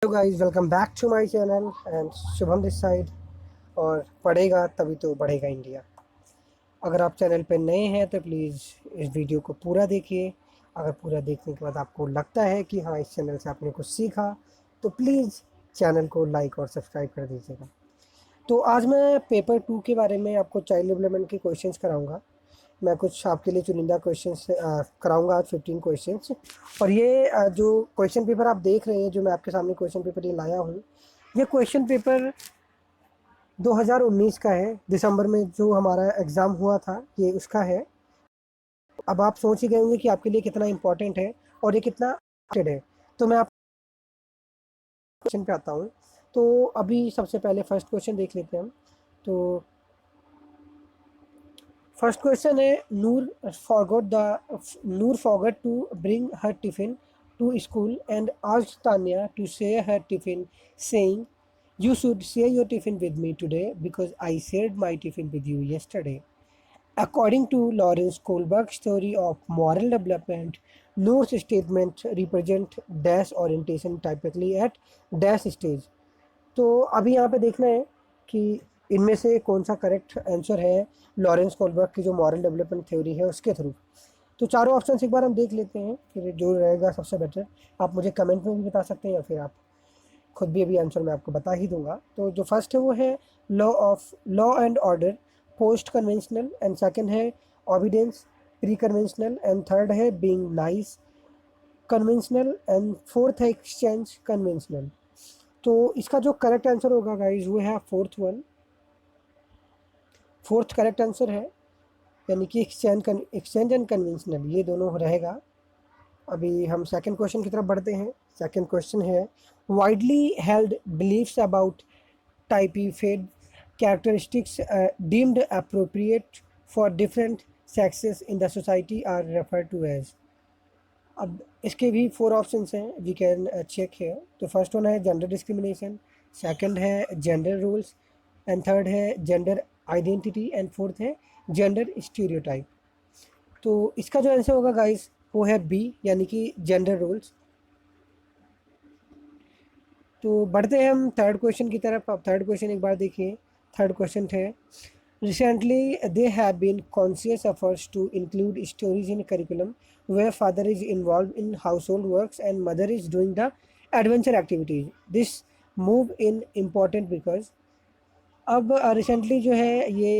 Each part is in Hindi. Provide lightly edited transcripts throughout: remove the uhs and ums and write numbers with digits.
Hello guys, welcome back to my channel and Shubham this side. और पढ़ेगा तभी तो बढ़ेगा इंडिया। अगर आप चैनल पे नए हैं तो प्लीज़ इस वीडियो को पूरा देखिए। अगर पूरा देखने के बाद आपको लगता है कि हाँ, इस चैनल से आपने कुछ सीखा तो प्लीज़ चैनल को लाइक और सब्सक्राइब कर दीजिएगा। तो आज मैं पेपर 2 के बारे में आपको चाइल्ड डेवलपमेंट के क्वेश्चंस कराऊंगा। मैं कुछ आपके लिए चुनिंदा क्वेश्चंस कराऊंगा आज 15 क्वेश्चंस। और ये जो क्वेश्चन पेपर आप देख रहे हैं, जो मैं आपके सामने क्वेश्चन पेपर ये लाया हूँ, ये क्वेश्चन पेपर 2019 का है। दिसंबर में जो हमारा एग्ज़ाम हुआ था ये उसका है। अब आप सोच ही गए होंगे कि आपके लिए कितना इंपॉर्टेंट है और ये कितना अपडेटेड है। तो मैं आप क्वेश्चन पे आता हूँ। तो अभी सबसे पहले फर्स्ट क्वेश्चन देख लेते हैं हम। तो फर्स्ट क्वेश्चन है, Noor forgot to bring her tiffin to school and asked Tanya to share her tiffin, saying you should share your tiffin with me today because I shared my tiffin with you yesterday. According to Lawrence Kohlberg's theory of moral development, Noor's statement represent dash orientation typically at dash stage. तो अभी यहाँ पे देखना है कि इनमें से कौन सा करेक्ट आंसर है लॉरेंस कोलबर्ग की जो मॉरल डेवलपमेंट थ्योरी है उसके थ्रू। तो चारों ऑप्शन एक बार हम देख लेते हैं, फिर जो रहेगा सबसे बेटर आप मुझे कमेंट में भी बता सकते हैं या फिर आप खुद भी अभी आंसर मैं आपको बता ही दूंगा। तो जो फर्स्ट है वो है law and order post conventional, and second है ऑबिडेंस प्री कन्वेंशनल, एंड थर्ड है being nice conventional, and fourth है एक्सचेंज कन्वेंशनल। तो इसका जो करेक्ट आंसर होगा गाइज वो है फोर्थ करेक्ट आंसर है, यानी कि एक्सचेंज एंड कन्वेंशनल ये दोनों रहेगा। अभी हम सेकंड क्वेश्चन की तरफ बढ़ते हैं। सेकंड क्वेश्चन है, widely held beliefs about typified characteristics deemed appropriate for different sexes in the society are referred to as। अब इसके भी फोर ऑप्शंस हैं, वी कैन चेक है। तो फर्स्ट वन है जेंडर डिस्क्रिमिनेशन, सेकंड है जेंडर रूल्स, एंड थर्ड है जेंडर आइडेंटिटी, एंड फोर्थ है जेंडर स्टीरियोटाइप। तो इसका जो आंसर होगा गाइस वो है बी, यानी कि जेंडर रूल्स। तो बढ़ते हैं हम थर्ड क्वेश्चन की तरफ। अब थर्ड क्वेश्चन एक बार देखिए। थर्ड क्वेश्चन है, recently they have been conscious efforts to include stories in curriculum where father is involved in household works and mother is doing the adventure activities. This move in important because अब रिसेंटली जो है ये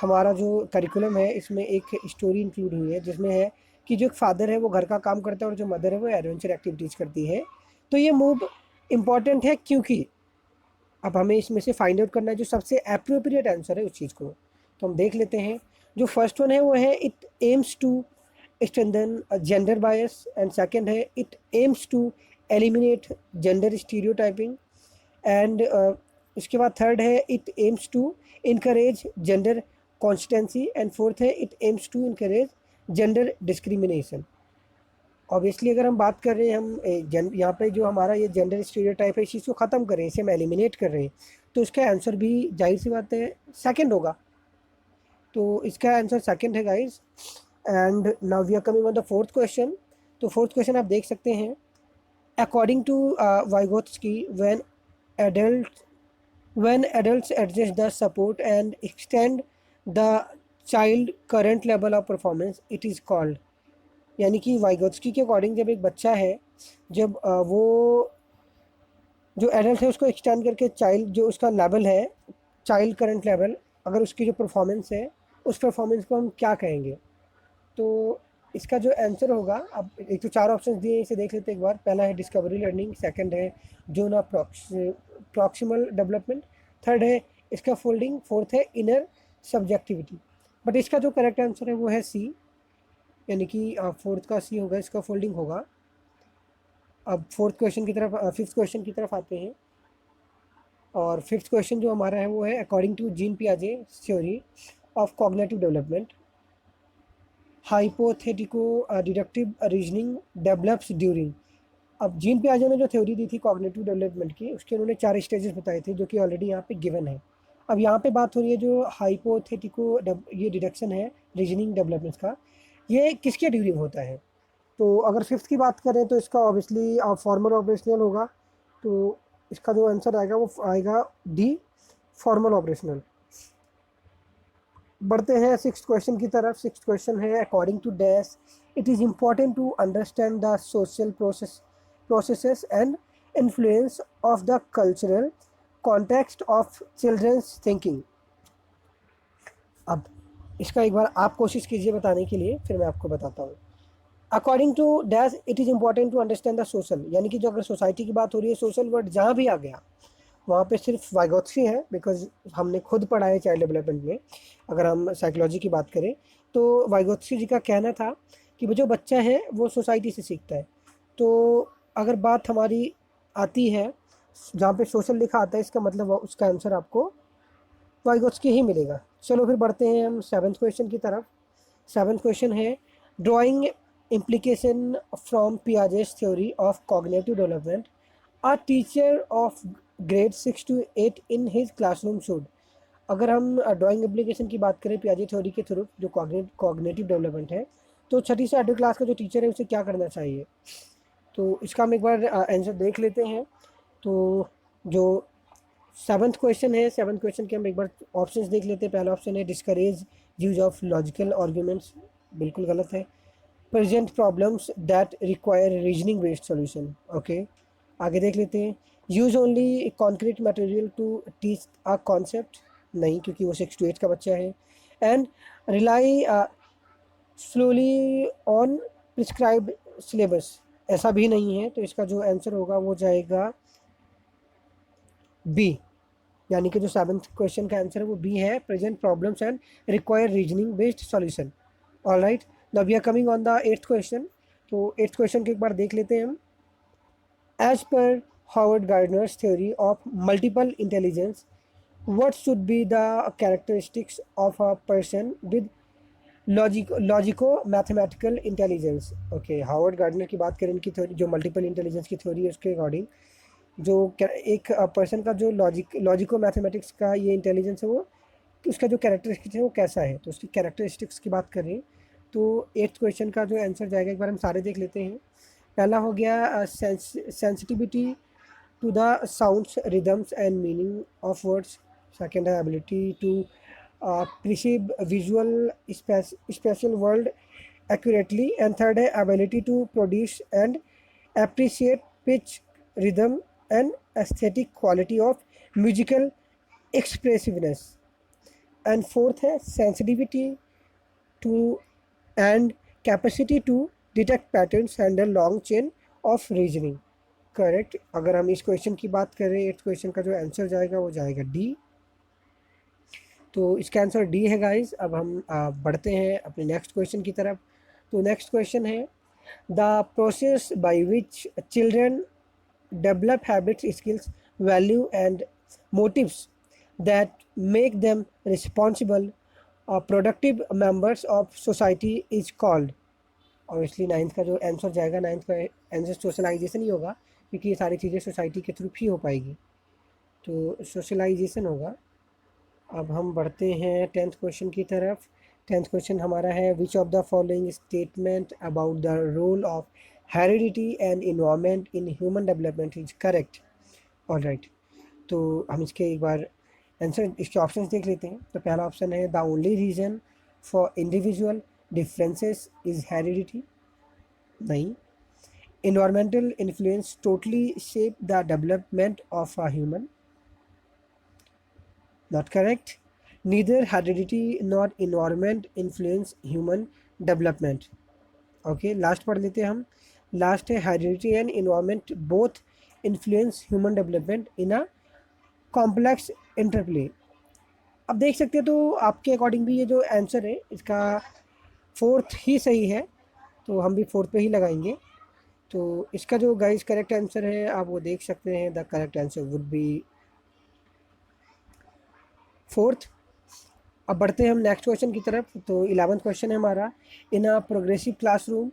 हमारा जो करिकुलम है इसमें एक स्टोरी इंक्लूड हुई है जिसमें है कि जो फादर है वो घर का काम करता है और जो मदर है वो एडवेंचर एक्टिविटीज़ करती है। तो ये मूव इम्पॉर्टेंट है क्योंकि अब हमें इसमें से फाइंड आउट करना है जो सबसे अप्रोप्रिएट आंसर है उस चीज़ को। तो हम देख लेते हैं। जो फर्स्ट वन है वो है it aims to strengthen gender bias, and second है it aims to eliminate gender stereotyping, and इसके बाद थर्ड है it aims to encourage gender constancy, and fourth है it aims to encourage gender discrimination. Obviously अगर हम बात कर रहे हैं हम यहाँ पे जो हमारा ये जेंडर स्टीरियोटाइप है इस चीज़ को ख़त्म कर रहे हैं, इसे हम एलिमिनेट कर रहे हैं, तो इसका आंसर भी जाहिर सी बात है सेकंड होगा। तो इसका आंसर सेकंड है guys. And now we are coming on the fourth question. तो फोर्थ क्वेश्चन आप देख सकते हैं, according to Vygotsky adult when adults adjust the support and extend the child current level of performance it is called। यानी कि वाइगोत्स्की के अकॉर्डिंग जब एक बच्चा है, जब वो जो एडल्ट है उसको एक्सटेंड करके चाइल्ड जो उसका लेवल है, चाइल्ड करंट लेवल, अगर उसकी जो परफॉर्मेंस है उस परफॉर्मेंस को हम क्या कहेंगे। तो इसका जो आंसर होगा, अब एक तो चार ऑप्शन दिए इसे देख लेते हैं एक बार। पहला है डिस्कवरी लर्निंग, सेकंड है zone of proximal development, third है इसका फोल्डिंग, फोर्थ है इनर सब्जेक्टिविटी। बट इसका जो करेक्ट आंसर है वो है सी, यानी कि फोर्थ का सी होगा, इसका फोल्डिंग होगा। अब फोर्थ क्वेश्चन की तरफ फिफ्थ क्वेश्चन की तरफ आते हैं। और फिफ्थ क्वेश्चन जो हमारा है वो है, अकॉर्डिंग टू जीन पियाजे theory of cognitive development, hypothetico deductive reasoning develops during. अब जीन पियाजे ने जो थ्योरी दी थी कॉग्निटिव डेवलपमेंट की, उसके उन्होंने 4 स्टेजेस बताए थे जो कि ऑलरेडी यहाँ पे गिवन है। अब यहाँ पे बात हो रही है जो हाइपोथेटिको ये डिडक्शन है रीजनिंग डेवलपमेंट का, ये किसके ड्यूरिंग होता है। तो अगर फिफ्थ की बात करें तो इसका ऑब्वियसली फॉर्मल ऑपरेशनल होगा, तो इसका जो आंसर आएगा वो आएगा डी, फॉर्मल ऑपरेशनल। बढ़ते हैं सिक्स्थ क्वेश्चन की तरफ। सिक्स्थ क्वेश्चन है, according to dash it is important to understand the social processes and influence of the cultural context of children's thinking. अब इसका एक बार आप कोशिश कीजिए बताने के लिए, फिर मैं आपको बताता हूँ। According to dash it is important to understand the social, यानी कि जो अगर सोसाइटी की बात हो रही है, सोशल वर्ड जहाँ भी आ गया वहाँ पे सिर्फ वाइगोत्स्की है, बिकॉज हमने खुद पढ़ा है चाइल्ड डेवलपमेंट में। अगर हम साइकोलॉजी की बात करें तो वाइगोत्स्की जी का कहना था कि वो जो बच्चा है वो सोसाइटी से सीखता है। तो अगर बात हमारी आती है जहाँ पे सोशल लिखा आता है, इसका मतलब उसका आंसर आपको वाइगोत्स्की ही मिलेगा। चलो फिर बढ़ते हैं हम सेवन्थ क्वेश्चन की तरफ। सेवन्थ क्वेश्चन है, drawing implication from Piaget's theory of cognitive development, a teacher of grade 6 to 8 in his classroom should। अगर हम ड्राइंग एप्लीकेशन की बात करें पियाजे थ्योरी के थ्रू जो कॉग्निटिव डेवलपमेंट है, तो छठी से 8वीं क्लास का जो टीचर है उसे क्या करना चाहिए। तो इसका हम एक बार आंसर देख लेते हैं। तो जो सेवन्थ क्वेश्चन है, सेवन्थ क्वेश्चन के हम एक बार ऑप्शंस देख लेते हैं। पहला ऑप्शन है discourage use of logical arguments, बिल्कुल गलत है। Present problems that require reasoning based solution, okay. आगे देख लेते हैं, use only concrete material to teach a concept, नहीं, क्योंकि वो 6 to 8 का बच्चा है। And rely slowly on prescribed syllabus, ऐसा भी नहीं है। तो इसका जो आंसर होगा वो जाएगा बी, यानी कि जो सेवन्थ क्वेश्चन का आंसर है वो बी है, present problems and require reasoning based solution. All right, now we are coming on the eighth question. तो एट्थ क्वेश्चन को एक बार देख लेते हैं हम। As per Harvard Gardner's theory of multiple intelligence, what should be the characteristics of a person with logico mathematical intelligence, okay. Harvard Gardner की बात करें, इनकी थ्योरी जो मल्टीपल इंटेलिजेंस की थ्योरी है उसके अकॉर्डिंग जो एक पर्सन का जो लॉजिको मैथमेटिक्स का ये इंटेलिजेंस है वो, उसका जो कैरेक्टरिस्टिक्स है वो कैसा है। तो उसकी कैरेक्टरिस्टिक्स की बात करें तो एट्थ क्वेश्चन का जो आंसर जाएगा, एक बार हम सारे देख लेते हैं। पहला हो गया sensitivity to the sounds, rhythms, and meaning of words. Second, ability to perceive visual spatial world accurately. And third, ability to produce and appreciate pitch, rhythm, and aesthetic quality of musical expressiveness. And fourth है sensitivity to and capacity to detect patterns and a long chain of reasoning। Correct. अगर हम इस क्वेश्चन की बात करें, एट्थ क्वेश्चन का जो आंसर जाएगा वो जाएगा डी। तो इसका आंसर डी है गाइस। अब हम बढ़ते हैं अपने नेक्स्ट क्वेश्चन की तरफ। तो नेक्स्ट क्वेश्चन है, the process by which children develop habits, skills, value and motives that make them responsible productive members of society is called. Obviously ninth का जो आंसर जाएगा, नाइन्थ का आंसर सोशलाइजेशन ही होगा, क्योंकि ये सारी चीज़ें सोसाइटी के थ्रू ही हो पाएगी। तो सोशलाइजेशन होगा। अब हम बढ़ते हैं टेंथ क्वेश्चन की तरफ। टेंथ क्वेश्चन हमारा है, which of the following statement about the role of heredity and environment in human development is correct. All right, तो हम इसके एक बार आंसर, इसके ऑप्शंस देख लेते हैं। तो पहला ऑप्शन है, the only reason for individual differences is heredity, नहीं। Environmental influence totally shape the development of a human, not correct. Neither heredity nor environment influence human development, okay। Last पढ़ लेते हैं हम। लास्ट है, heredity and environment both influence human development in a complex interplay। अब देख सकते हैं, तो आपके अकॉर्डिंग भी ये जो आंसर है इसका फोर्थ ही सही है, तो हम भी फोर्थ पे ही लगाएंगे। तो इसका जो गाइस करेक्ट आंसर है आप वो देख सकते हैं, the correct answer would be fourth. अब बढ़ते हैं हम नेक्स्ट क्वेश्चन की तरफ। तो 11th क्वेश्चन है हमारा, in a progressive classroom.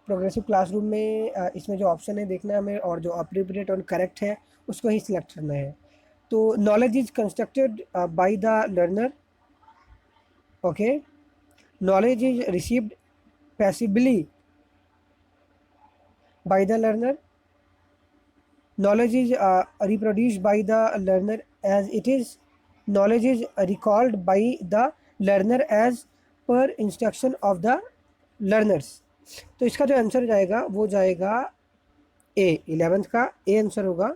Progressive classroom में इसमें जो ऑप्शन है देखना है हमें, और जो अप्रोप्रिएट और करेक्ट है उसको ही सिलेक्ट करना है। तो knowledge is constructed by the learner, okay. Knowledge is received passively by the learner, knowledge is reproduced by the learner as it is, knowledge is recalled by the learner as per instruction of the learners। तो इसका जो आंसर जाएगा वो जाएगा ए, 11th का ए आंसर होगा।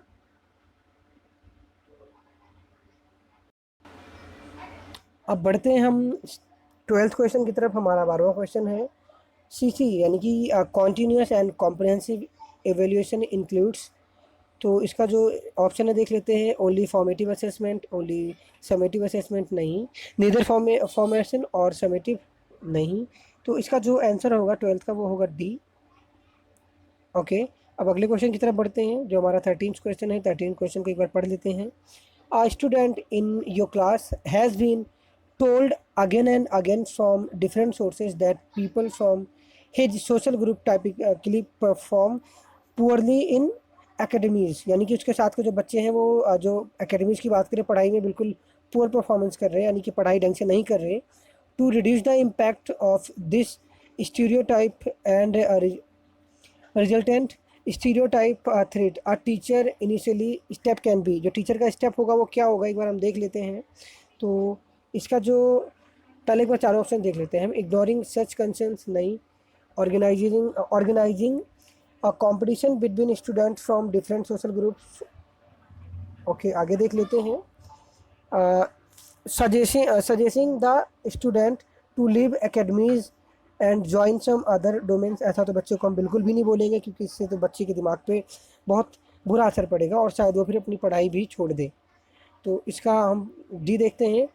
अब बढ़ते हैं हम 12th क्वेश्चन की तरफ। हमारा 12वां क्वेश्चन है सीसी यानी कि continuous and comprehensive evaluation includes. तो इसका जो ऑप्शन है देख लेते हैं। Only formative assessment, only summative assessment नहीं, नीदर फॉर्मेशन और समेटिव नहीं। तो इसका जो आंसर होगा 12th का वो होगा डी। ओके, अब अगले क्वेश्चन की तरफ बढ़ते हैं जो हमारा 13th क्वेश्चन है। 13th क्वेश्चन को एक बार पढ़ लेते हैं। A student in your class has been told again and again from different sources that people from his social group typically perform poorly in academies। यानी कि उसके साथ के जो बच्चे हैं वो जो एकेडमीज़ की बात करें, पढ़ाई में बिल्कुल पुअर परफॉर्मेंस कर रहे हैं, यानी कि पढ़ाई ढंग से नहीं कर रहे। To reduce the impact of this stereotype and resultant stereotype threat a teacher initially step can be. जो टीचर का स्टेप होगा वो क्या होगा, एक बार हम देख लेते हैं। तो इसका जो पहले एक बार चारों ऑप्शन देख लेते हैं हम। इग्नोरिंग सच कंसर्न्स नहीं, organizing a competition between student from different social groups. Okay, आगे देख लेते हैं। Suggesting the student to leave academies and join some other domains. ऐसा तो बच्चे को हम बिल्कुल भी नहीं बोलेंगे क्योंकि इससे तो बच्चे के दिमाग पे बहुत बुरा असर पड़ेगा और शायद वो फिर अपनी पढ़ाई भी छोड़ दे। तो इसका हम डी देखते हैं।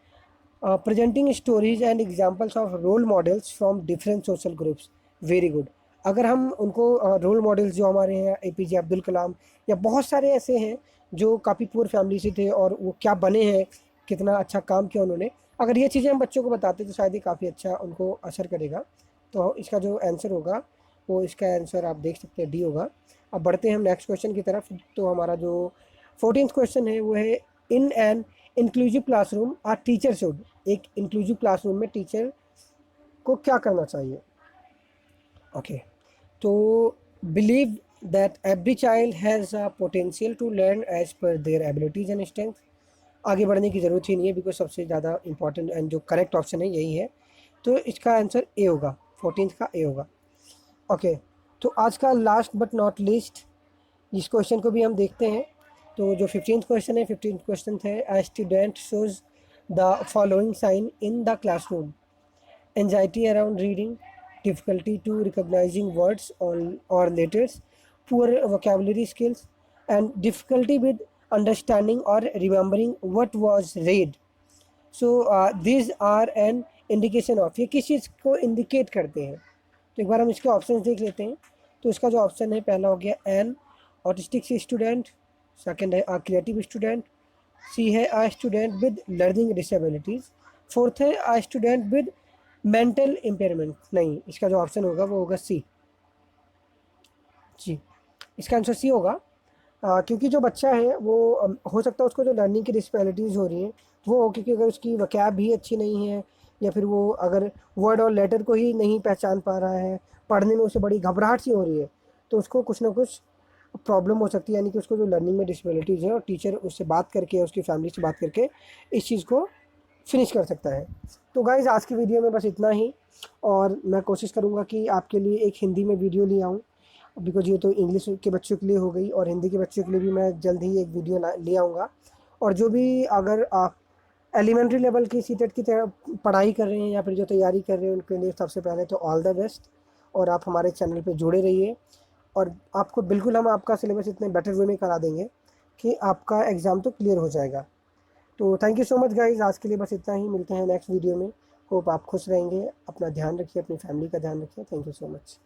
Presenting stories and examples of role models from different social groups. Very good. अगर हम उनको रोल मॉडल्स जो हमारे हैं APJ अब्दुल कलाम या बहुत सारे ऐसे हैं जो काफ़ी पुअर फैमिली से थे और वो क्या बने हैं, कितना अच्छा काम किया उन्होंने, अगर ये चीज़ें हम बच्चों को बताते तो शायद ये काफ़ी अच्छा उनको असर करेगा। तो इसका जो आंसर होगा वो इसका आंसर आप देख सकते हैं डी होगा। अब बढ़ते हैं हम नेक्स्ट क्वेश्चन की तरफ। तो हमारा जो 14th क्वेश्चन है वो है in an inclusive classroom a teacher should. एक इंक्लूसिव क्लासरूम में टीचर को क्या करना चाहिए। ओके, तो believe that every child has a potential to learn as per their abilities and strength. आगे बढ़ने की ज़रूरत ही नहीं है बिकॉज सबसे ज़्यादा इंपॉर्टेंट एंड जो करेक्ट ऑप्शन है यही है। तो इसका आंसर ए होगा, 14th का ए होगा। ओके, तो आज का लास्ट बट नॉट लीस्ट इस क्वेश्चन को भी हम देखते हैं। तो जो 15th क्वेश्चन है, 15th क्वेश्चन है a student shows the following sign in the classroom. Anxiety around reading, difficulty to recognising words और letters, poor vocabulary skills and difficulty with understanding और remembering what was read. So this are an indication of. ये किस चीज़ को इंडिकेट करते हैं। तो एक बार हम इसके ऑप्शन देख लेते हैं। तो इसका जो ऑप्शन है पहला हो गया एन ऑटिस्टिक स्टूडेंट, सेकंड है अ क्रिएटिव स्टूडेंट, सी है a student with learning disabilities, fourth है a student with mental impairment. नहीं, इसका जो ऑप्शन होगा वो होगा सी। जी, इसका आंसर सी होगा। क्योंकि जो बच्चा है वो हो सकता है उसको जो लर्निंग की डिसबिलिटीज़ हो रही हैं वो हो क्योंकि अगर उसकी वकैब भी अच्छी नहीं है या फिर वो अगर वर्ड और लेटर को ही नहीं पहचान पा रहा है, पढ़ने में उसे बड़ी घबराहट सी हो रही है, तो उसको कुछ ना कुछ प्रॉब्लम हो सकती है। यानी कि उसको जो लर्निंग में डिसबिलिटीज़ है और टीचर उससे बात करके, उसकी फैमिली से बात करके इस चीज़ को फिनिश कर सकता है। तो गाइज़ आज की वीडियो में बस इतना ही, और मैं कोशिश करूँगा कि आपके लिए एक हिंदी में वीडियो ले आऊँ बिकॉज ये तो इंग्लिश के बच्चों के लिए हो गई, और हिंदी के बच्चों के लिए भी मैं जल्द ही एक वीडियो ले आऊँगा। और जो भी अगर आप एलिमेंट्री लेवल की सीटेट की पढ़ाई कर रहे हैं या फिर जो तैयारी कर रहे हैं उनके लिए सबसे पहले तो ऑल द बेस्ट। और आप हमारे चैनल पे जुड़े रहिए और आपको बिल्कुल हम आपका सिलेबस इतने बेटर वे में करा देंगे कि आपका एग्ज़ाम तो क्लियर हो जाएगा। तो thank you so much guys, आज के लिए बस इतना ही। मिलते हैं नेक्स्ट वीडियो में। होप आप खुश रहेंगे। अपना ध्यान रखिए, अपनी फैमिली का ध्यान रखिए। Thank you so much.